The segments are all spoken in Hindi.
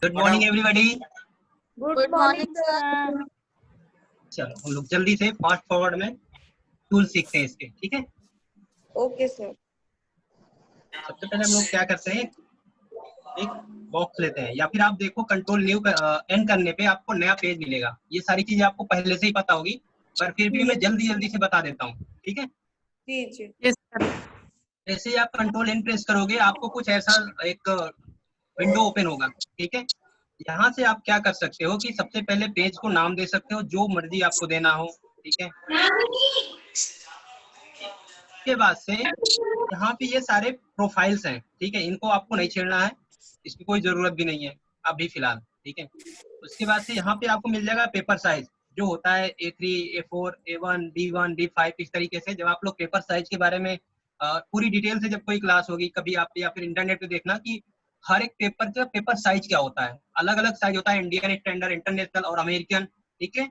Good morning everybody. Good morning sir. चलो हम लोग जल्दी से फास्ट फॉरवर्ड में टूल सीखते हैं इसके, ठीक है। Okay sir. सबसे पहले हम लोग क्या करते हैं, एक बॉक्स लेते हैं या फिर आप देखो कंट्रोल न्यू एन करने पे आपको नया पेज मिलेगा। ये सारी चीजें आपको पहले से ही पता होगी, पर फिर भी मैं जल्दी जल्दी से बता देता हूँ, ठीक है। जी जी। जैसे ही आप कंट्रोल एन प्रेस करोगे आपको कुछ ऐसा एक विंडो ओपन होगा, ठीक है। यहाँ से आप क्या कर सकते हो कि सबसे पहले पेज को नाम दे सकते हो, जो मर्जी आपको देना हो, ठीक है। के बाद से यहाँ पे ये सारे प्रोफाइल्स हैं, ठीक है। इनको आपको नहीं छेड़ना है, इसकी कोई जरूरत भी नहीं है अभी फिलहाल, ठीक है। उसके बाद से यहाँ पे आपको मिल जाएगा पेपर साइज, जो होता है A3, A4, A1, B1, B5। इस तरीके से जब आप लोग पेपर साइज के बारे में पूरी डिटेल से जब कोई क्लास होगी कभी आप या फिर इंटरनेट पे देखना कि हर एक पेपर का पेपर साइज क्या होता है। अलग अलग साइज होता है, इंडियन स्टैंडर्ड, इंटरनेशनल और अमेरिकन, ठीक है।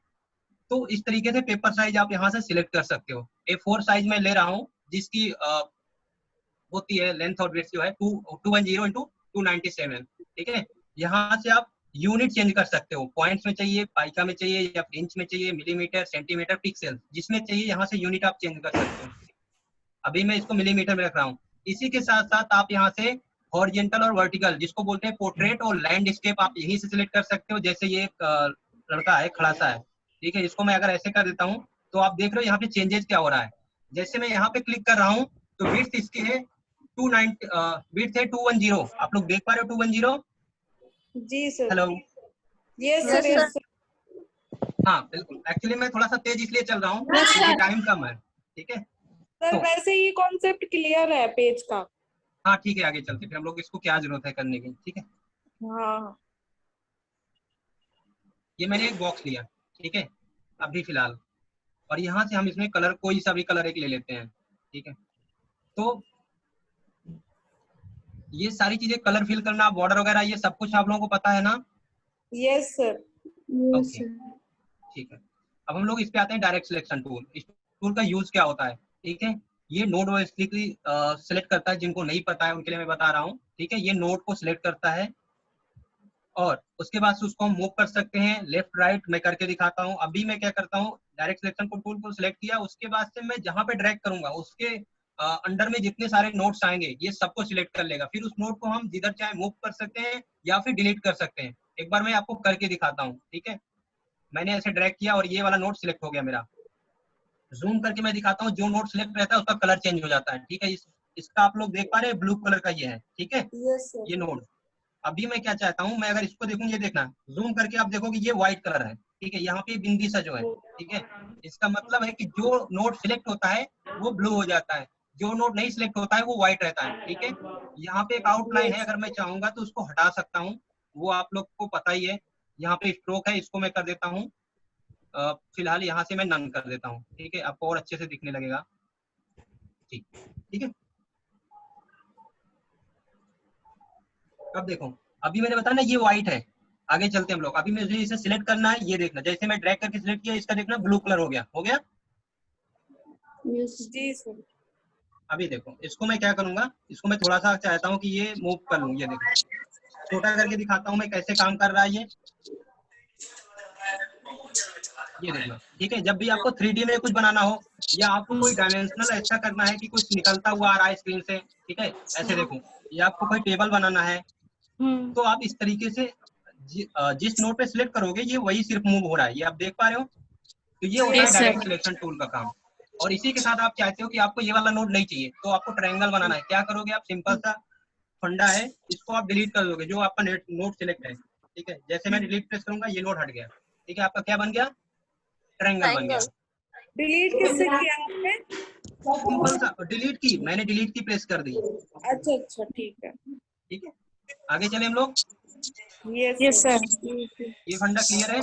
तो इस तरीके से पेपर साइज आप यहाँ से सिलेक्ट कर सकते हो। A4 साइज में ले रहा हूँ, जिसकी होती है लेंथ और ब्रेड्थ जो है 210 इंटू 297, ठीक है। यहाँ से आप यूनिट चेंज कर सकते हो, पॉइंट्स में चाहिए, पाइका में चाहिए, या इंच में चाहिए, मिलीमीटर, सेंटीमीटर, पिक्सल, जिसमें चाहिए यहाँ से यूनिट आप चेंज कर सकते हो। अभी मैं इसको मिलीमीटर में रख रहा हूँ। इसी के साथ साथ आप यहाँ से हॉरिजेंटल और वर्टिकल, जिसको बोलते हैं पोर्ट्रेट और लैंडस्केप, आप यहीं से सिलेक्ट कर सकते हो। जैसे ये एक लड़का है, खड़ा सा है, ठीक है। इसको मैं अगर ऐसे कर देता हूँ तो आप देख रहे हो यहाँ पे चेंजेस क्या हो रहा है। जैसे मैं यहाँ पे क्लिक कर रहा हूँ तो विड्थ इसकी है 290, विड्थ है 210। आप लोग देख पा रहे हो 210? जी sir. Hello, yes sir, yes sir. हाँ बिल्कुल। एक्चुअली मैं थोड़ा सा तेज इसलिए चल रहा हूँ क्योंकि टाइम कम है, ठीक है। सर तो वैसे ये कॉन्सेप्ट क्लियर है पेज का। हाँ ठीक है, आगे चलते फिर हम लोग, इसको क्या जरूरत है करने की, ठीक है। हाँ। ये मैंने एक बॉक्स लिया, ठीक है, अभी फिलहाल, और यहाँ से हम इसमें कलर, कोई सा भी कलर एक ले लेते हैं, ठीक है। तो ये सारी चीजें कलर फिल करना, बॉर्डर वगैरह, ये सब कुछ आप लोगों को पता है ना? Yes sir. ओके, ठीक है। अब हम लोग इस पे आते हैं, डायरेक्ट सिलेक्शन टूल। इस टूल का यूज क्या होता है, ठीक है। ये नोड वाइजली सिलेक्ट करता है, जिनको नहीं पता है उनके लिए मैं बता रहा हूँ, ठीक है। ये नोड को सिलेक्ट करता है और उसके बाद से उसको हम मूव कर सकते हैं लेफ्ट राइट। मैं करके दिखाता हूँ। अभी मैं क्या करता हूँ, डायरेक्ट सिलेक्शन को टूल को सिलेक्ट किया, उसके बाद से मैं जहां पे ड्रैग करूंगा उसके अंडर में जितने सारे नोट्स आएंगे ये सबको सिलेक्ट कर लेगा। फिर उस नोट को हम जिधर चाहे मूव कर सकते हैं या फिर डिलीट कर सकते हैं। एक बार मैं आपको करके दिखाता हूँ, ठीक है। मैंने ऐसे ड्रैग किया और ये वाला नोट सिलेक्ट हो गया मेरा। जूम करके मैं दिखाता हूँ, जो नोट सिलेक्ट रहता है उसका कलर चेंज हो जाता है, ठीक है। इसका आप लोग देख पा रहे हैं, ब्लू कलर का ये है, ठीक है, यस सर। ये नोट। अभी मैं क्या चाहता हूँ, मैं अगर इसको देखूं, ये देखना, जूम करके आप देखोगे ये व्हाइट कलर है, ठीक है। यहाँ पे बिंदी सा जो है, ठीक है, इसका मतलब है कि जो नोट सिलेक्ट होता है वो ब्लू हो जाता है, जो नोट नहीं सिलेक्ट होता है वो व्हाइट रहता है, ठीक है। यहाँ पे एक आउटलाइन है, अगर मैं चाहूंगा तो उसको हटा सकता हूँ, वो आप लोग को पता ही है। यहाँ पे स्ट्रोक है, इसको मैं कर देता हूँ फिलहाल यहाँ से मैं नन कर देता हूँ, ठीक है, आपको और अच्छे से दिखने लगेगा, ठीक, ठीक है। अब देखो, अभी मैंने बताया ना ये व्हाइट है। आगे चलते हम लोग, अभी मुझे इसे सिलेक्ट करना है, ये देखना, जैसे मैं ड्रैग करके सिलेक्ट किया, इसका देखना ब्लू कलर हो गया, हो गया। जी सर। अभी देखो, इसको मैं क्या करूंगा, इसको मैं थोड़ा सा चाहता हूँ कि ये मूव कर लूँ, ये देखो, छोटा करके दिखाता हूँ मैं कैसे काम कर रहा है ये देखना, ठीक है। जब भी आपको 3D में कुछ बनाना हो या आपको कोई डायमेंशनल ऐसा करना है कि कुछ निकलता हुआ आ रहा है स्क्रीन से, ठीक है, ऐसे देखो, या आपको कोई टेबल बनाना है तो आप इस तरीके से जिस नोट पे सिलेक्ट करोगे ये वही सिर्फ मूव हो रहा है, ये आप देख पा रहे हो। तो ये होता है डायरेक्ट सिलेक्शन टूल का काम। और इसी के साथ आप चाहते हो कि आपको ये वाला नोट नहीं चाहिए तो आपको ट्रायंगल बनाना है, क्या करोगे आप, सिंपल सा फंडा है, इसको आप डिलीट कर दोगे, जो आपका नोट सिलेक्ट है, ठीक है। जैसे मैं डिलीट प्रेस करूंगा ये नोट हट गया, ठीक है, आपका क्या बन गया, ट्रायंगल बन गया। डिलीट किससे किया आपने? सिंपल सा डिलीट की, मैंने डिलीट की प्रेस कर दी, अच्छा अच्छा, ठीक है। ठीक है। आगे चले हम लोग, यस सर। ये फंडा क्लियर है।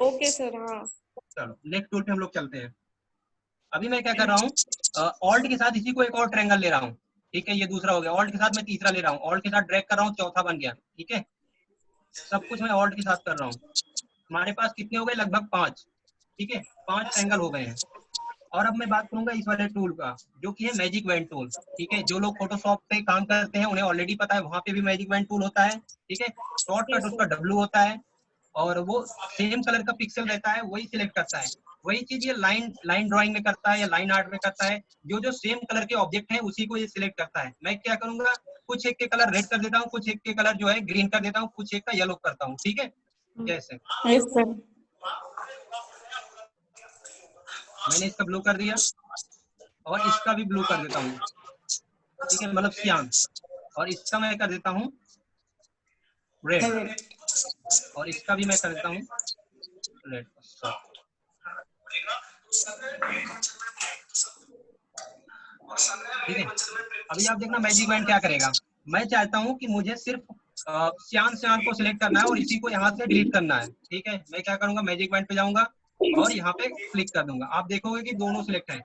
Okay sir. हाँ। चलो नेक्स्ट टूल पे हम लोग चलते हैं। अभी मैं क्या कर रहा हूँ, ऑल्ट के साथ इसी को एक और ट्रायंगल ले रहा हूँ, ठीक है, ये दूसरा हो गया। ऑल्ट के साथ मैं तीसरा ले रहा हूँ, ऑल्ट के साथ ड्रैग कर रहा हूँ, चौथा बन गया, ठीक है। सब कुछ मैं ऑल्ट के साथ कर रहा हूँ। हमारे पास कितने हो गए, लगभग 5, ठीक है, 5 ट्रायंगल हो गए हैं। और अब मैं बात करूंगा इस वाले टूल का, जो कि है मैजिक वैन टूल। ठीक है, जो लोग फोटोशॉप पे काम करते हैं उन्हें ऑलरेडी पता है, वहां पे भी मैजिक वैन टूल होता है। ठीक है, शॉर्टकट यस उसका सर। W होता है, और वो सेम कलर का पिक्सल रहता है, वही सिलेक्ट करता है। वही चीज ये लाइन लाइन ड्राइंग में करता है या लाइन आर्ट में करता है, जो जो सेम कलर के ऑब्जेक्ट हैं उसी को ये सिलेक्ट करता है। मैं क्या करूंगा, कुछ एक के कलर रेड कर देता हूँ, कुछ एक के कलर जो है ग्रीन कर देता हूँ, कुछ एक का येलो करता हूँ। ठीक है, जैसे यस सर। मैंने इसका ब्लू कर दिया, और इसका भी ब्लू कर देता हूँ। ठीक है, मतलब सियान। और इसका मैं कर देता हूँ रेड, और इसका भी मैं कर देता हूँ रेड। ठीक है, अभी आप देखना मैजिक बैंड क्या करेगा। मैं चाहता हूँ कि मुझे सिर्फ सियान सियान को सिलेक्ट करना है और इसी को यहाँ से डिलीट करना है। ठीक है, मैं क्या करूंगा, मैजिक बैंड पे जाऊंगा और यहाँ पे क्लिक कर दूंगा। आप देखोगे कि दोनों सिलेक्ट है।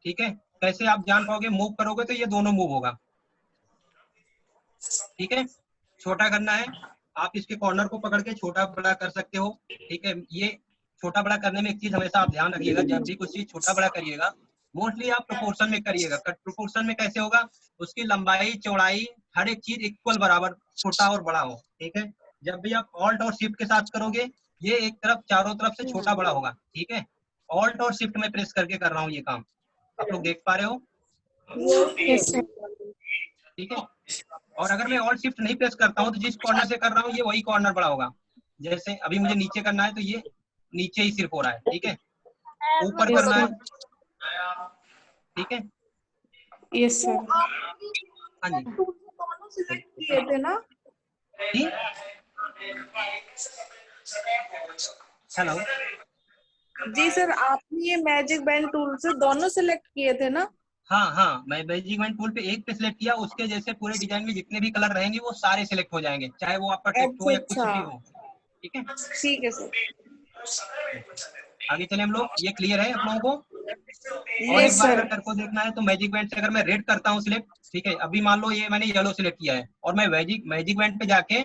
ठीक है, कैसे आप जान पाओगे, मूव करोगे तो ये दोनों मूव होगा। ठीक है, छोटा करना है, आप इसके कॉर्नर को पकड़ के छोटा बड़ा कर सकते हो। ठीक है, ये छोटा बड़ा करने में एक चीज हमेशा आप ध्यान रखिएगा, जब भी कुछ चीज छोटा बड़ा करिएगा मोस्टली आप प्रोपोर्शन में करिएगा। कट प्रोपोर्शन में कैसे होगा, उसकी लंबाई चौड़ाई हर एक चीज इक्वल बराबर छोटा और बड़ा हो। ठीक है, जब भी आप ऑल्ट और शिफ्ट के साथ करोगे ये एक तरफ चारों तरफ से छोटा बड़ा होगा। ठीक है, ऑल्ट और शिफ्ट में प्रेस करके कर रहा हूँ ये काम, आप लोग देख पा रहे हो। Yes sir. ठीक है, और अगर मैं ऑल शिफ्ट नहीं प्रेस करता हूँ तो जिस कॉर्नर से कर रहा हूँ ये वही कॉर्नर बड़ा होगा। जैसे अभी मुझे नीचे करना है तो ये नीचे ही सिर्फ हो रहा है। ठीक है, ऊपर यस करना है। सर। ठीक है, यस सर। हाँ जी, दोनों सिलेक्ट किए थे ना? जी, हेलो। जी सर, आपने ये मैजिक बैंड टूल से दोनों सिलेक्ट किए थे ना? हाँ हाँ, मैं मैजिक बैंड टूल पे एक पे सिलेक्ट किया, उसके जैसे पूरे डिजाइन में जितने भी कलर रहेंगे वो सारे सिलेक्ट हो जाएंगे, चाहे वो आपका टेक्स्ट हो अच्छा या कुछ अच्छा, भी हो। ठीक है, ठीक है सर। आगे चले हम लोग, ये क्लियर है आप लोगों को। और एक यस बार सर। अगर करको देखना है तो मैजिक बैंड से अगर मैं रेड करता हूँ सिलेक्ट, ठीक है, अभी मान लो ये मैंने येलो सिलेक्ट किया है और मैं मैजिक मैजिक बैंड पे जाके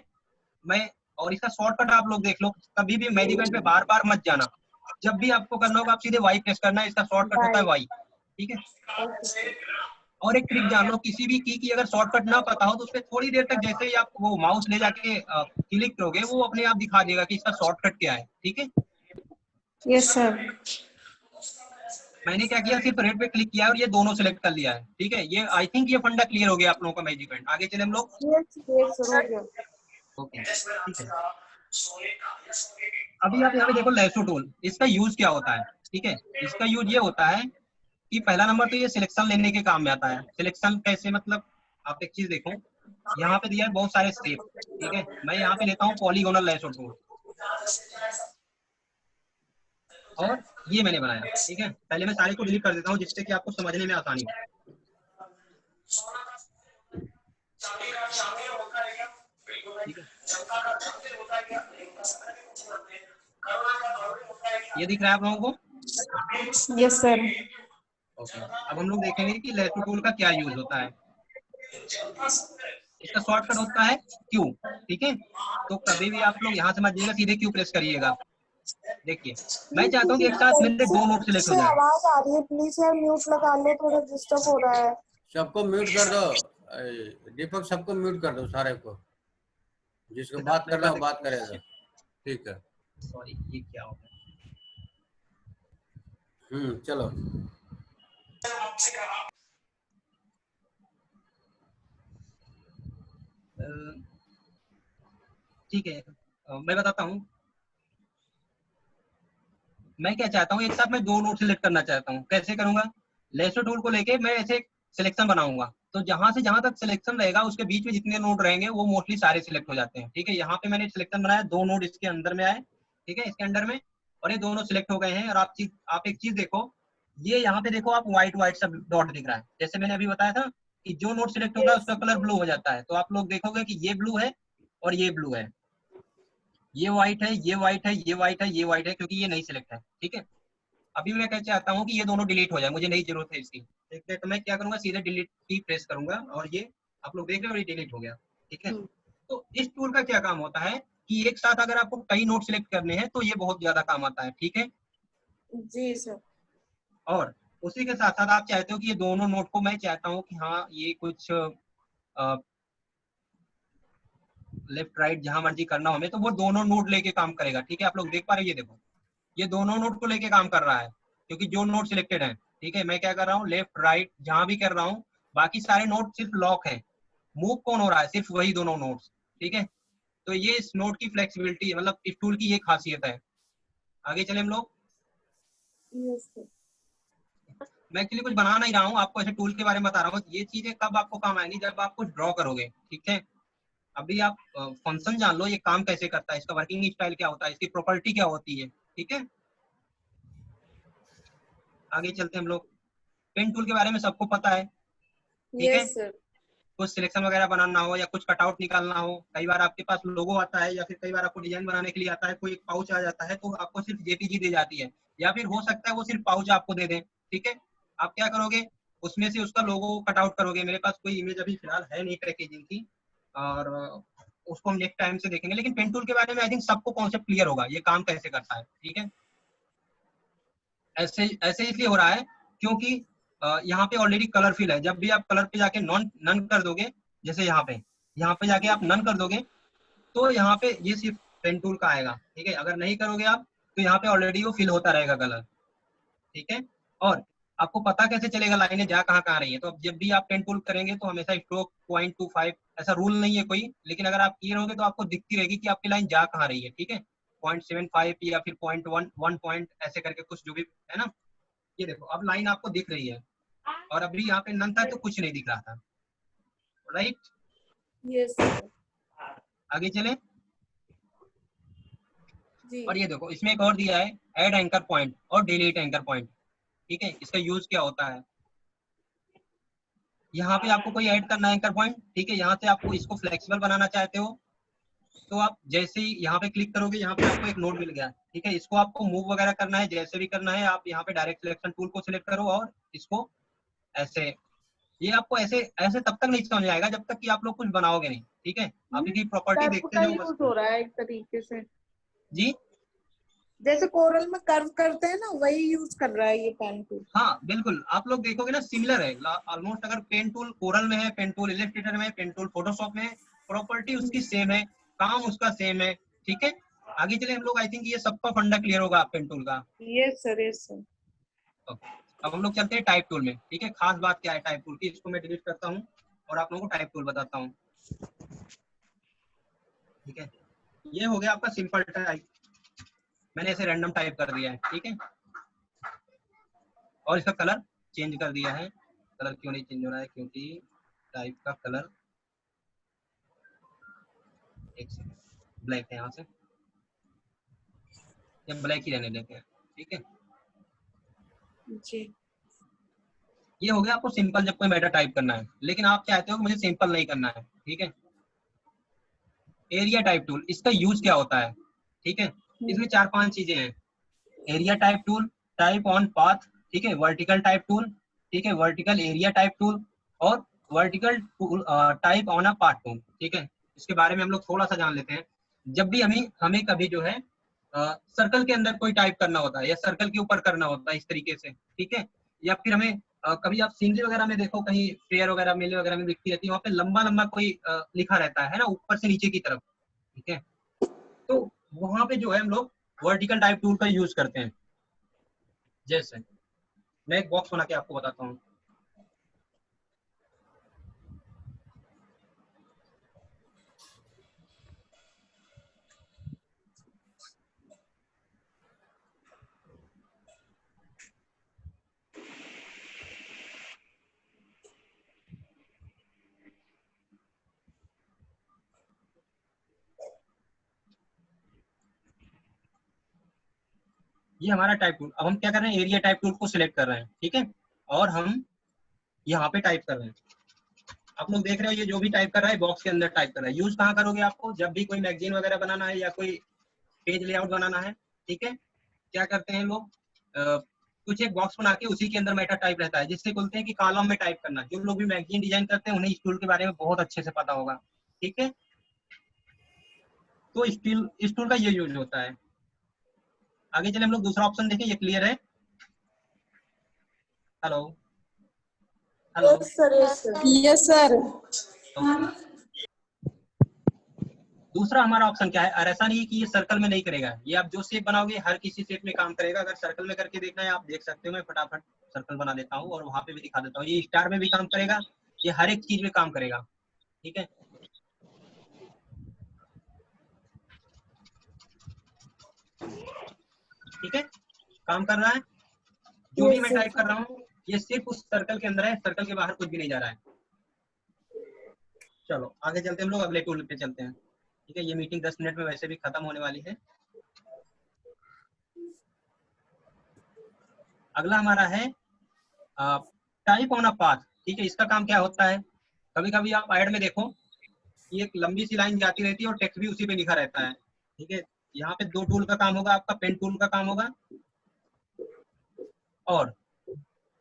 मैं, और इसका शॉर्टकट आप लोग देख लो, कभी भी मैजिक बैंड पे बार बार मत जाना। जब भी आपको करना होगा आप सीधे वाई प्रेस करना है, इसका शॉर्टकट होता है बाय। वाई। ठीक है, ओके सर। और एक ट्रिक जान लो, किसी भी की अगर शॉर्टकट ना पता हो तो उस पर थोड़ी देर तक जैसे ही आप वो माउस ले जाके क्लिक करोगे वो अपने आप दिखा देगा कि इसका शॉर्टकट क्या है। ठीक है, यस सर। मैंने क्या किया, सिर्फ रेड पे क्लिक किया और ये दोनों सिलेक्ट कर लिया है। ठीक है, ये आई थिंक ये फंडा क्लियर हो गया आप लोगों का मैजिक बैंड। आगे चले हम लोग। यस यस सर, हो गया। ओके, ठीक है, अभी आप यहाँ पे देखो लेसो टूल, इसका यूज क्या होता है। ठीक है, इसका यूज ये होता है कि पहला नंबर तो ये सिलेक्शन लेने के काम में आता है। सिलेक्शन कैसे, मतलब आप एक चीज देखो, यहाँ पे दिया है बहुत सारे स्टेप। ठीक है, मैं यहाँ पे लेता हूँ पॉलीगोनल लेसो टूल, और ये मैंने बनाया। ठीक है, पहले मैं सारे को डिलीट कर देता हूँ जिससे कि आपको समझने में आसानी हो। ठीक है, ये दिख रहा है आप लोगों को। Yes sir. ओके, अब हम लोग देखेंगे कि लेसो टूल का क्या यूज होता है। इसका शॉर्टकट होता है क्यू। ठीक है, तो कभी भी आप लोग यहाँ से मत जाइएगा, सीधे क्यू प्रेस करिएगा। देखिए, मैं चाहता हूँ कि एक साथ मेरे दो नोट सिलेक्ट हो से जाए। आवाज आ रही है, प्लीज यार म्यूट लगा लो, थोड़ा डिस्टर्ब हो रहा है। सबको म्यूट कर दो। दीपक सबको म्यूट कर दो, सारे को, जिसको बात मैं करना कर हो बात देता करेगा। हूँ। ठीक है, सॉरी, ये क्या हो गया। चलो। ठीक है, मैं बताता हूँ। मैं क्या चाहता हूँ, एक साथ मैं दो नोट सिलेक्ट करना चाहता हूँ। कैसे करूंगा, लेसो टूल को लेके मैं ऐसे सिलेक्शन बनाऊंगा, तो जहां से जहां तक सिलेक्शन रहेगा उसके बीच में जितने नोड रहेंगे वो मोस्टली सारे सिलेक्ट हो जाते हैं। ठीक है, यहाँ पे मैंने सिलेक्शन बनाया, दो नोड इसके अंदर में आए। ठीक है, इसके अंदर में, और ये दोनों सिलेक्ट हो गए हैं। और आप एक चीज देखो, ये यहाँ पे देखो, आप व्हाइट व्हाइट सब डॉट दिख रहा है। जैसे मैंने अभी बताया था कि जो नोट सिलेक्ट होगा उसका कलर ब्लू हो जाता है, तो आप लोग देखोगे कि ये ब्लू है और ये ब्लू है, ये व्हाइट है, ये व्हाइट है, ये व्हाइट है, ये व्हाइट है, क्योंकि ये नहीं सिलेक्ट है। ठीक है, अभी मैं क्या चाहता हूँ कि ये दोनों डिलीट हो जाए, मुझे नहीं जरूरत है इसकी। ठीक है, तो मैं क्या करूंगा, सीधे डिलीट की प्रेस करूंगा और ये आप लोग देख रहे हो, ये डिलीट हो गया। ठीक है, तो इस टूल का क्या काम होता है कि एक साथ अगर आपको कई नोट सिलेक्ट करने हैं तो ये बहुत ज्यादा काम आता है। ठीक है, जी सर। और उसी के साथ साथ आप चाहते हो कि ये दोनों नोट को, मैं चाहता हूँ कि हाँ ये कुछ लेफ्ट राइट जहां मर्जी करना हो हमें, तो वो दोनों नोट लेके काम करेगा। ठीक है, आप लोग देख पा रहे हैं, ये देखो ये दोनों नोट को लेके काम कर रहा है, क्योंकि जो नोट सिलेक्टेड है। ठीक है, मैं क्या कर रहा हूँ, लेफ्ट राइट जहां भी कर रहा हूँ, बाकी सारे नोट सिर्फ लॉक है। मूव कौन हो रहा है, सिर्फ वही दोनों नोट्स। ठीक है, तो ये इस नोट की फ्लेक्सिबिलिटी, मतलब इस टूल की ये खासियत है। आगे चले हम लोग। Yes sir. मैं एक्चुअली कुछ बना नहीं रहा हूँ, आपको ऐसे टूल के बारे में बता रहा हूँ। ये चीजें कब आपको काम आएंगी, जब आप कुछ ड्रॉ करोगे। ठीक है, अभी आप फंक्शन जान लो, ये काम कैसे करता है, इसका वर्किंग स्टाइल क्या होता है, इसकी प्रॉपर्टी क्या होती है। ठीक है, आगे चलते हैं हम लोग। पेन टूल के बारे में सबको पता है। ठीक है, यस सर। कुछ सिलेक्शन वगैरह बनाना हो या कुछ कटआउट निकालना हो, कई बार आपके पास लोगो आता है, या फिर कई बार आपको डिजाइन बनाने के लिए आता है, कोई एक पाउच आ जाता है, तो आपको सिर्फ जेपीजी दी जाती है, या फिर हो सकता है वो सिर्फ पाउच आपको दे दें। ठीक है, आप क्या करोगे, उसमें से उसका लोगो कटआउट करोगे। मेरे पास कोई इमेज अभी फिलहाल है नहीं पैकेजिंग की, और उसको हम नेक्स्ट टाइम से देखेंगे। लेकिन पेन टूल के बारे में आई थिंक सबको कॉन्सेप्ट क्लियर होगा, ये काम कैसे करता है। ठीक है, ऐसे ऐसे इसलिए हो रहा है क्योंकि यहाँ पे ऑलरेडी कलर फिल है। जब भी आप कलर पे जाके नॉन नन कर दोगे, जैसे यहाँ पे जाके आप नन कर दोगे, तो यहाँ पे ये सिर्फ पेन टूल का आएगा। ठीक है, अगर नहीं करोगे आप, तो यहाँ पे ऑलरेडी वो फिल होता रहेगा कलर। ठीक है, और आपको पता कैसे चलेगा लाइनें जा कहाँ कहाँ रही है, तो अब जब भी आप पेन टूल करेंगे तो हमेशा स्ट्रोक 0.25, ऐसा रूल नहीं है कोई, लेकिन अगर आप किए रहोगे तो आपको दिखती रहेगी कि आपकी लाइन जा कहाँ रही है। ठीक है, 0.75 या फिर 0.1 पॉइंट ऐसे करके कुछ जो भी है ना। ये देखो अब लाइन आपको दिख रही है, और अभी यहाँ पे नन था तो कुछ नहीं दिख रहा था। Right, yes sir. आगे चले। जी। और ये देखो इसमें एक और दिया है, ऐड एंकर पॉइंट और डिलीट एंकर पॉइंट। ठीक है, इसका यूज क्या होता है, यहाँ पे आपको कोई ऐड करना है एंकर पॉइंट। ठीक है, यहाँ से आपको इसको फ्लेक्सिबल बनाना चाहते हो, तो आप जैसे ही यहाँ पे क्लिक करोगे, यहाँ पे आपको एक नोड मिल गया। ठीक है, इसको आपको मूव वगैरह करना है, जैसे भी करना है, आप यहाँ पे डायरेक्ट सिलेक्शन टूल को सिलेक्ट करो और इसको ऐसे। ये आपको ऐसे ऐसे तब तक नहीं समझ आएगा जब तक कि आप लोग कुछ बनाओगे नहीं। ठीक है, आप इसकी प्रॉपर्टी कर्व देखते का जाओ बस। यूज हो रहा है एक तरीके से, जी जैसे कोरल में कर्व करते हैं ना, वही यूज कर रहा है ये पेन टूल। हाँ बिल्कुल, आप लोग देखोगे ना सिमिलर है ऑलमोस्ट। अगर पेन टूल कोरल में है, पेन टूल इलस्ट्रेटर में है, पेन टूल फोटोशॉप में है, प्रॉपर्टी उसकी सेम है, काम उसका सेम है। ठीक है, आगे चले हम लोग। आई थिंक ये सबका फंडा क्लियर होगा पेन टूल का। Yes sir, yes sir. Okay. अब हम लोग चलते हैं टाइप टूल में। ठीक है, खास बात क्या है टाइप टूल की, इसको मैं डिलीट करता हूँ और आप लोगों को टाइप टूल बताता हूँ। ठीक है, ये हो गया आपका सिंपल टाइप, मैंने ऐसे रैंडम टाइप कर दिया है। ठीक है, और इसका कलर चेंज कर दिया है। कलर क्यों नहीं चेंज हो रहा है, क्योंकि टाइप का कलर, एक सेकंड, ब्लैक है, यहाँ से या ब्लैक ही रहने देते हैं। ठीक है, जी। ये हो गया आपको सिंपल जब कोई मैटर टाइप करना है। लेकिन आप चाहते हो कि मुझे सिंपल नहीं करना है। ठीक है, एरिया टाइप टूल, इसका यूज क्या होता है। ठीक है, इसमें 4-5 चीजें हैं। Area type tool, type on path, ठीक है, वर्टिकल टाइप टूल, ठीक है, वर्टिकल एरिया टाइप टूल, और vertical tool type on a path tool. ठीक है, इसके बारे में हम लोग थोड़ा सा जान लेते हैं। जब भी हमें हमें कभी जो है सर्कल के अंदर कोई टाइप करना होता है, या सर्कल के ऊपर करना होता है इस तरीके से। ठीक है, या फिर हमें कभी आप सीनरी वगैरह में देखो, कहीं फेयर वगैरह मेले वगैरह में दिखती रहती है, वहाँ पे लंबा लंबा कोई लिखा रहता है ना, ऊपर से नीचे की तरफ। ठीक है, तो वहां पे जो है हम लोग वर्टिकल टाइप टूल का यूज करते हैं। जैसे मैं एक बॉक्स बना के आपको बताता हूँ। ये हमारा टाइप टूल। अब हम क्या कर रहे हैं, एरिया टाइप टूल को सिलेक्ट कर रहे हैं। ठीक है, और हम यहाँ पे टाइप कर रहे हैं। आप लोग देख रहे हो ये जो भी टाइप कर रहा है बॉक्स के अंदर टाइप कर रहा है। यूज कहाँ करोगे आपको, जब भी कोई मैगजीन वगैरह बनाना है या कोई पेज लेआउट बनाना है। ठीक है, क्या करते हैं लोग, कुछ एक बॉक्स बना के उसी के अंदर मेटा टाइप रहता है, जिससे बोलते हैं कि कॉलम में टाइप करना। जो लोग भी मैगजीन डिजाइन करते हैं उन्हें इस टूल के बारे में बहुत अच्छे से पता होगा। ठीक है, तो इस टूल का ये यूज होता है। आगे चले हम लोग दूसरा ऑप्शन देखें, ये क्लियर है। Hello hello. Yes sir, yes sir, yes sir. दूसरा हमारा ऑप्शन क्या है, और ऐसा नहीं है कि ये सर्कल में नहीं करेगा, ये आप जो शेप बनाओगे हर किसी शेप में काम करेगा। अगर सर्कल में करके देखना है आप देख सकते हो, मैं फटाफट सर्कल बना देता हूँ और वहां पे भी दिखा देता हूँ। ये स्टार में भी काम करेगा, ये हर एक चीज में काम करेगा। ठीक है, ठीक है, काम कर रहा है। जो भी मैं टाइप कर रहा हूँ ये सिर्फ उस सर्कल के अंदर है, सर्कल के बाहर कुछ भी नहीं जा रहा है। चलो आगे चलते हैं, हम लोग अगले टूल पे चलते हैं। ठीक है, ये मीटिंग 10 मिनट में वैसे भी खत्म होने वाली है। अगला हमारा है टाइप ऑन अ पाथ। ठीक है, इसका काम क्या होता है, कभी कभी आप ऐड में देखो ये एक लंबी सी लाइन जाती रहती है और टेक्स्ट भी उसी पे लिखा रहता है। ठीक है, यहाँ पे दो टूल का काम होगा, आपका पेन टूल का काम होगा। और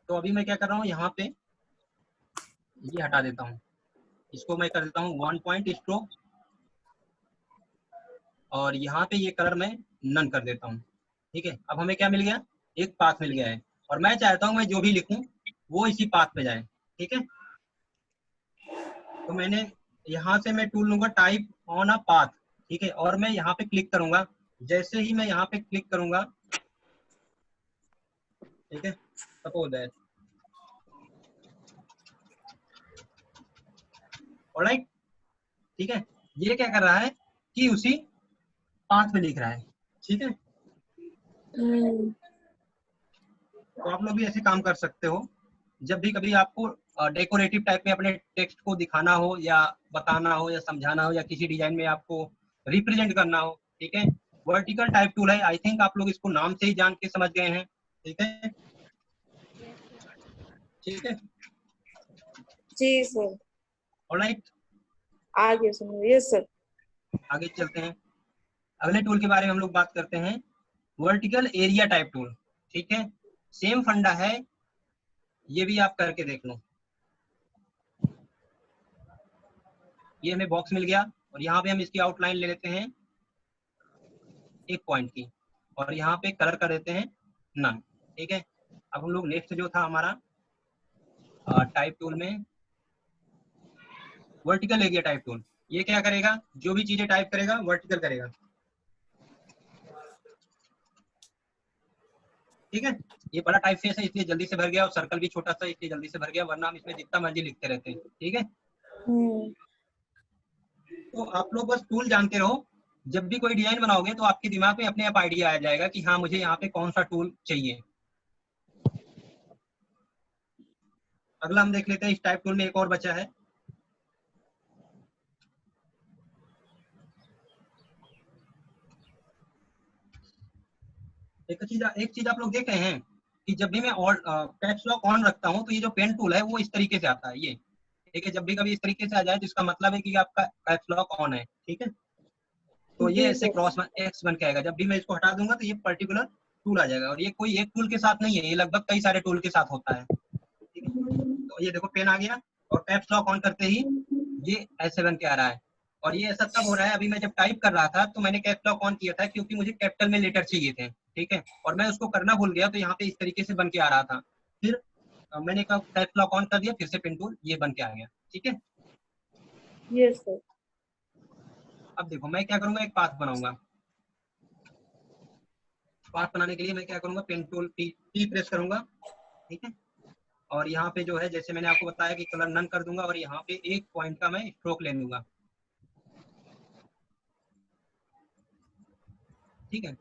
तो अभी मैं क्या कर रहा हूँ, यहाँ पे ये हटा देता हूँ, इसको मैं कर देता हूँ 1 पॉइंट स्ट्रोक, और यहाँ पे ये कलर मैं नन कर देता हूँ। ठीक है, अब हमें क्या मिल गया, एक पाथ मिल गया है, और मैं चाहता हूँ मैं जो भी लिखूं वो इसी पाथ पे जाए। ठीक है, तो मैंने यहाँ से मैं टूल लूंगा टाइप ऑन अ पाथ। ठीक है, और मैं यहाँ पे क्लिक करूंगा, जैसे ही मैं यहाँ पे क्लिक करूंगा, ठीक है, सपोज दैट, ऑलराइट। ठीक है, ये क्या कर रहा है कि उसी पाथ में लिख रहा है। ठीक है, तो आप लोग भी ऐसे काम कर सकते हो, जब भी कभी आपको डेकोरेटिव टाइप में अपने टेक्स्ट को दिखाना हो या बताना हो या समझाना हो या किसी डिजाइन में आपको रिप्रेजेंट करना हो। ठीक है, वर्टिकल टाइप टूल है, आई थिंक आप लोग इसको नाम से ही जान के समझ गए हैं। ठीक है, ठीक है, जी सर, ऑलराइट। आगे सुनो। Yes sir. आगे चलते हैं, अगले टूल के बारे में हम लोग बात करते हैं, वर्टिकल एरिया टाइप टूल। ठीक है, सेम फंडा है, ये भी आप करके देख लो। ये हमें बॉक्स मिल गया, और यहाँ पे हम इसकी आउटलाइन ले लेते हैं 1 पॉइंट की, और यहाँ पे कलर कर देते हैं नन। ठीक है, अब हम लोग नेक्स्ट जो था हमारा टाइप टूल में वर्टिकल एरिया टाइप टूल, ये क्या करेगा, जो भी चीजें टाइप करेगा वर्टिकल करेगा। ठीक है, ये बड़ा टाइप फेस है इसलिए जल्दी से भर गया, और सर्कल भी छोटा सा इसलिए जल्दी से भर गया, वरना हम इसमें जितना मर्जी लिखते रहते हैं। ठीक है, तो आप लोग बस टूल जानते रहो, जब भी कोई डिजाइन बनाओगे तो आपके दिमाग में अपने आप आइडिया आ जाएगा कि हाँ मुझे यहाँ पे कौन सा टूल चाहिए। अगला हम देख लेते हैं, इस टाइप टूल में एक और बचा है, एक चीज आप लोग देख रहे हैं कि जब भी मैं कैप्स लॉक ऑन रखता हूँ तो ये जो पेन टूल है वो इस तरीके से आता है ये। ठीक है, जब भी कभी इस तरीके से आ जाए तो इसका मतलब है कि आपका कैप्स लॉक ऑन है। ठीक है, तो ये ऐसे क्रॉस एक्स बन के आएगा, जब भी मैं इसको हटा दूंगा तो ये पर्टिकुलर टूल आ जाएगा, और ये कोई एक टूल के साथ नहीं है, ये लगभग कई सारे टूल के साथ होता है। ठीक है, तो ये देखो पेन आ गया, और कैप्स लॉक ऑन करते ही ये ऐसे बन के आ रहा है। और ये ऐसा तब हो रहा है, अभी मैं जब टाइप कर रहा था तो मैंने कैप्स लॉक ऑन किया था क्योंकि मुझे कैपिटल में लेटर चाहिए थे। ठीक है, और मैं उसको करना भूल गया, तो यहाँ पे इस तरीके से बन के आ रहा था, फिर मैंने कैप्स लॉक ऑन कर दिया, फिर से पेन टूल ये बन के आ गया। ठीक है, यस सर। अब देखो मैं क्या करूंगा, एक पाथ बनाऊंगा। पाथ बनाने के लिए मैं क्या करूंगा, पेन टूल पी प्रेस करूंगा। ठीक है, और यहाँ पे जो है जैसे मैंने आपको बताया कि कलर नन कर दूंगा, और यहाँ पे 1 पॉइंट का मैं स्ट्रोक ले लूंगा। ठीक है,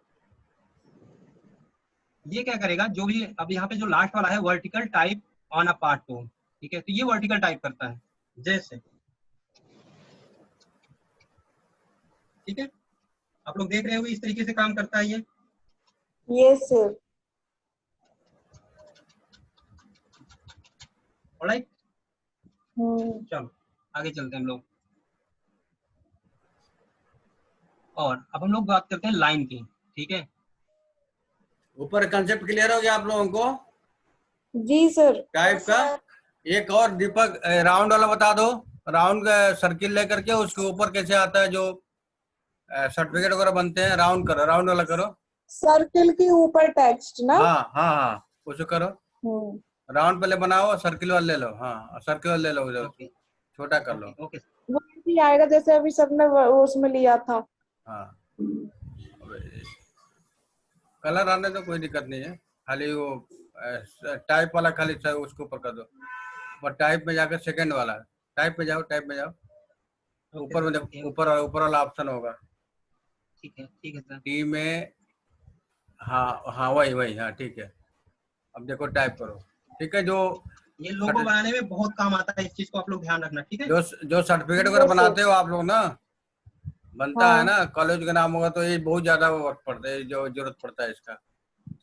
ये क्या करेगा, जो भी अब यहाँ पे जो लास्ट वाला है vertical type on a part tool. ठीक है, तो ये वर्टिकल टाइप करता है जैसे। ठीक है, आप लोग देख रहे हो इस तरीके से काम करता है ये। Yes sir. ऑलराइट, चलो आगे चलते हैं हम लोग, और अब हम लोग बात करते हैं लाइन की। ठीक है, ऊपर कंसेप्ट क्लियर हो गया आप लोगों को जी सर। टाइप का। एक और दीपक राउंड वाला बता दो, राउंड सर्किल लेकर के उसके ऊपर कैसे आता है, जो सर्टिफिकेट वगैरह बनते हैं, राउंड करो, राउंड वाला करो। सर्किल के ऊपर टेक्स्ट ना। हाँ हाँ हाँ, कुछ करो। राउंड पहले बनाओ, सर्किल वाला ले लो। हाँ सर्किल वाला ले लो उधर, ओके छोटा कर लो। ओके ओके वो भी आएगा जैसे अभी सबने उसमें लिया था। हाँ कलर आने तो कोई दिक्कत नहीं है, खाली वो टाइप वाला खाली उसके ऊपर कर दो। और टाइप में जाकर सेकंड वाला, टाइप में जाओ, टाइप में जाओ, ऊपर में ओके ऊपर वाला ऑप्शन होगा ठीक है सर। टी में। हाँ हाँ वही वही, हाँ ठीक है। अब देखो टाइप करो, ठीक है। जो ये लोगो बनाने में बहुत काम आता है, इस चीज को आप लोग ध्यान रखना, ठीक है। जो सर्टिफिकेट वगैरह Yes, sir. बनाते हो आप लोग ना, बनता है हाँ ना कॉलेज का नाम होगा, तो ये बहुत ज्यादा वर्क पड़ता है, जो जरूरत पड़ता है इसका।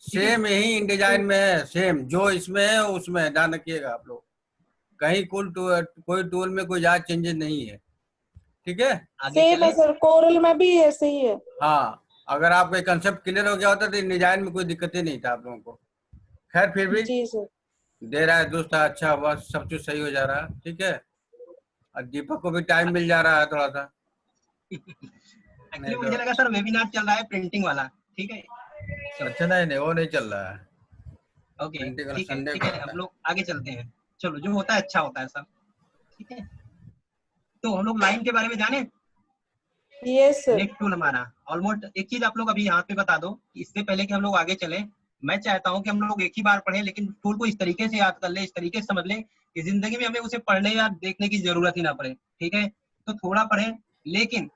सेम यही इन डिजाइन में है, सेम जो इसमें है उसमें है, ध्यान रखिएगा आप लोग। कहीं कोई टूल में कोई ज्यादा चेंजेस नहीं है, ठीक है। आगे सेम है चले। सर, कोरल में भी ऐसे ही है। हाँ अगर आपका कंसेप्ट क्लियर हो गया होता तो डिजाइन में कोई दिक्कत ही नहीं था आप लोगों को। खैर फिर भी जी सर। दे रहा है दोस्त, अच्छा हुआ, सब कुछ सही हो जा रहा है, ठीक है। और दीपक को भी टाइम मिल जा रहा है थोड़ा सा, नहीं एक्चुअली तो। मुझे लगा सर वेबिनार चल रहा है प्रिंटिंग वाला, ठीक है। चलो अच्छा नहीं वो नहीं चल रहा है, ओके प्रिंटिंग वाला ठीक है संडे ठीक को है, होता हम है। लोग आगे चलते हैं। चलो जो होता है अच्छा होता है सब, ठीक है। तो हम लोग लाइन के बारे में जाने। Yes sir. नेक्स्ट टूल हमारा ऑलमोस्ट, एक चीज आप लोग अभी यहाँ पे बता दो कि इससे पहले कि हम लोग आगे चले, मैं चाहता हूँ कि हम लोग एक ही बार पढ़ें, लेकिन टूल को इस तरीके से याद कर ले, इस तरीके से समझ लें कि जिंदगी में हमें उसे पढ़ने या देखने की जरूरत ही ना पड़े, ठीक है। तो थोड़ा पढ़ें, लेकिन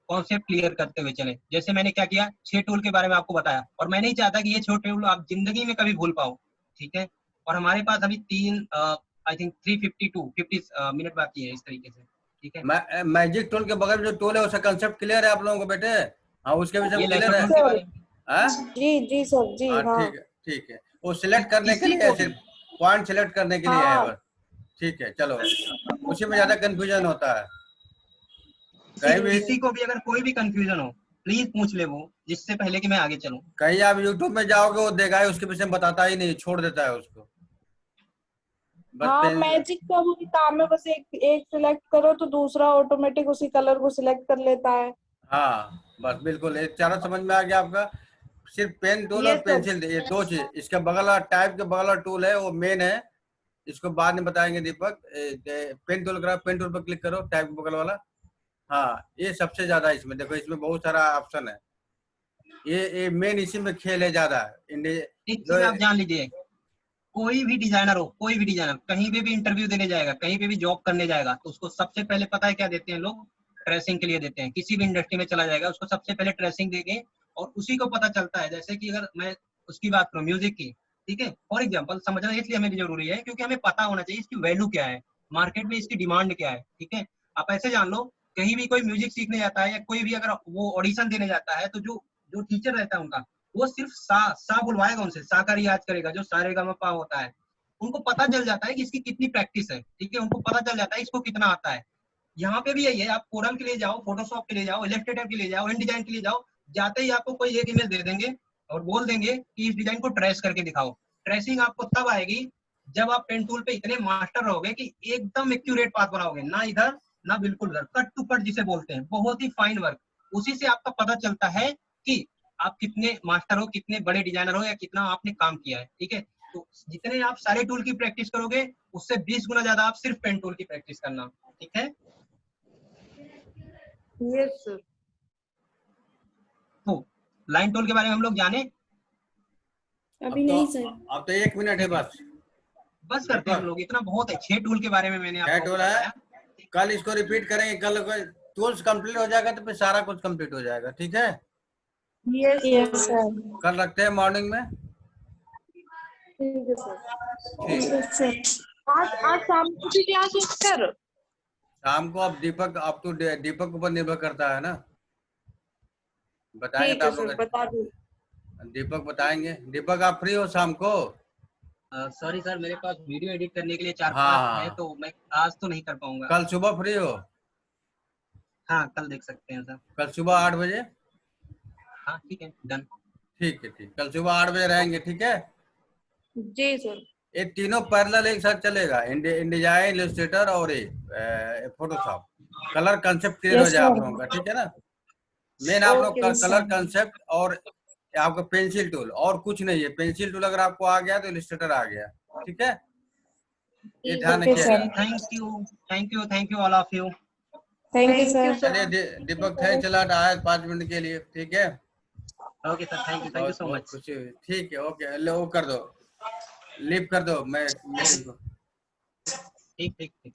कॉन्सेप्ट क्लियर करते हुए चले। जैसे मैंने क्या किया, 6 टूल के बारे में आपको बताया, और मैं नहीं चाहता कि ये 6 टूल आप जिंदगी में कभी भूल पाओ, ठीक है। और हमारे पास अभी 3 आई थिंक 50 मिनट बाकी है, इस तरीके से, ठीक है। मैजिक टूल के बगल में जो टूल है उसका कंसेप्ट क्लियर है आप लोगों को बेटे? हाँ उसके विषय ये में लेसो क्लियर है। टूल के सर बारे में हाँ जी जी सर जी हाँ हाँ। ठीक है ठीक है। वो सिलेक्ट करने के किसी लिए है, को भी, सिर्फ पॉइंट सिलेक्ट करने के लिए है हाँ बस, ठीक है। चलो उसी में ज्यादा कंफ्यूजन होता है कहीं जी भी। सर। किसी को भी अगर कोई भी कंफ्यूजन हो, प्लीज पूछ ले वो, जिससे पहले कि मैं आगे चलूं। कहीं आप यूट्यूब में जाओगे वो देगा ही, उसके विषय में बताता ही नहीं, छोड़ देता है उसको बस हाँ पेन। मैजिक का वही काम है, बस एक एक सिलेक्ट करो तो दूसरा ऑटोमेटिक उसी कलर को सिलेक्ट कर लेता है। हाँ बस बिल्कुल, ये चारों समझ में आ गया आपका। सिर्फ पेन टूल और यस सर। पेंसिल, ये दो चीज। इसका बगल वाला टाइप के बगल वाला टूल है वो मेन है, इसको बाद में बताएंगे दीपक। पेन टूल करा, पेन टूल पर क्लिक करो, टाइप के बगल वाला। हाँ ये सबसे ज्यादा इसमें देखो, इसमें बहुत सारा ऑप्शन है, ये मेन इसी में खेल है ज्यादा। एक जो चीज आप जान लीजिए, कोई भी डिजाइनर हो, कोई भी डिजाइनर कहीं पे भी इंटरव्यू देने जाएगा, कहीं पे भी जॉब करने जाएगा, तो उसको सबसे पहले पता है क्या देते हैं लोग? ट्रेसिंग के लिए देते हैं। किसी भी इंडस्ट्री में चला जाएगा उसको सबसे पहले ट्रेसिंग देंगे, और उसी को पता चलता है। जैसे कि अगर मैं उसकी बात करूँ म्यूजिक की, ठीक है, फॉर एग्जाम्पल समझना इसलिए हमें जरूरी है क्योंकि हमें पता होना चाहिए इसकी वैल्यू क्या है, मार्केट में इसकी डिमांड क्या है, ठीक है। आप ऐसे जान लो, कहीं भी कोई म्यूजिक सीखने जाता है या कोई भी अगर वो ऑडिशन देने जाता है, तो जो जो टीचर रहता है उनका, वो सिर्फ सा बुलवाएगा उनसे, सा का रियाज करेगा, जो सारे गा मा पा होता है। उनको पता चल जाता है कि इसकी कितनी प्रैक्टिस है, ठीक है, उनको पता चल जाता है इसको कितना आता है। यहाँ पे भी यही है, आप कोरल के लिए जाओ, फोटोशॉप के लिए जाओ, इलस्ट्रेटर के लिए जाओ, इन डिजाइन के लिए जाओ, जाते ही आपको कोई एक इमेज दे देंगे और बोल देंगे कि इस डिजाइन को ट्रेस करके दिखाओ। ट्रेसिंग आपको तब आएगी जब आप पेन टूल पे इतने मास्टर रहोगे कि एकदम एक्यूरेट पाथ बनाओगे, ना इधर ना बिल्कुल उधर, कट टू कट जिसे बोलते हैं, बहुत ही फाइन वर्क। उसी से आपका पता चलता है कि आप कितने मास्टर हो, कितने बड़े डिजाइनर हो, या कितना आपने काम किया है, ठीक है। तो जितने आप सारे टूल की प्रैक्टिस करोगे, उससे 20 गुना ज्यादा आप सिर्फ पेन टूल की प्रैक्टिस करना, ठीक है। Yes sir. तो लाइन टूल के बारे में हम लोग जाने। अभी नहीं सर। अब तो 1 मिनट है ठीक है, बस। बस करते हैं हम दीपक लोग, इतना बहुत है। 6 टूल के बारे में मैंने आप क्या लोगों को टूल है, बताया। कल इसको रिपीट करेंगे, कल टूल्स कंप्लीट हो जाएगा तो फिर सारा कुछ कंप्लीट हो जाएगा, ठीक है। Yes sir. कल रखते हैं मॉर्निंग में, ठीक है सर। ठीक है। सर आज शाम को भी क्लास है सर? शाम को अब दीपक, अब तो दीपक के ऊपर निर्भर करता है ना, बताएंगे ठीक तो है आप सर, लोग। बता दो। दीपक बताएंगे। दीपक आप फ्री हो शाम को? सॉरी सर, मेरे पास वीडियो एडिट करने के लिए 4-5 है, हाँ तो मैं आज तो नहीं कर पाऊंगा। कल सुबह फ्री हो? हाँ कल देख सकते हैं सर। कल सुबह 8 बजे? हाँ ठीक है, डन। ठीक है ठीक, कल सुबह 8 बजे रहेंगे, ठीक है। जी सर। ये तीनों पैरेलल एक साथ चलेगा, इंडिजाइन, इलस्ट्रेटर और ये फोटोशॉप। कलर कंसेप्ट क्लियर हो यस जाए आप सर। लोगों का, ठीक है ना। मेन आप लोग ओके कलर सर। कंसेप्ट और आपका पेंसिल टूल, और कुछ नहीं है। पेंसिल टूल अगर आपको आ गया तो इलस्ट्रेटर आ गया, ठीक है। ये ध्यान ओके रखिएगा। Sir. Thank you all of you. Thank you sir. चलिए दीपक, थैंक्स अ आया 5 मिनट के लिए, ठीक है। ओके सर, थैंक यू बहुत सो बहुत मच। खुशी हुई, ठीक है, ओके, लो कर दो, लीव कर दो मैं मीटिंग को। ठीक ठीक ठीक।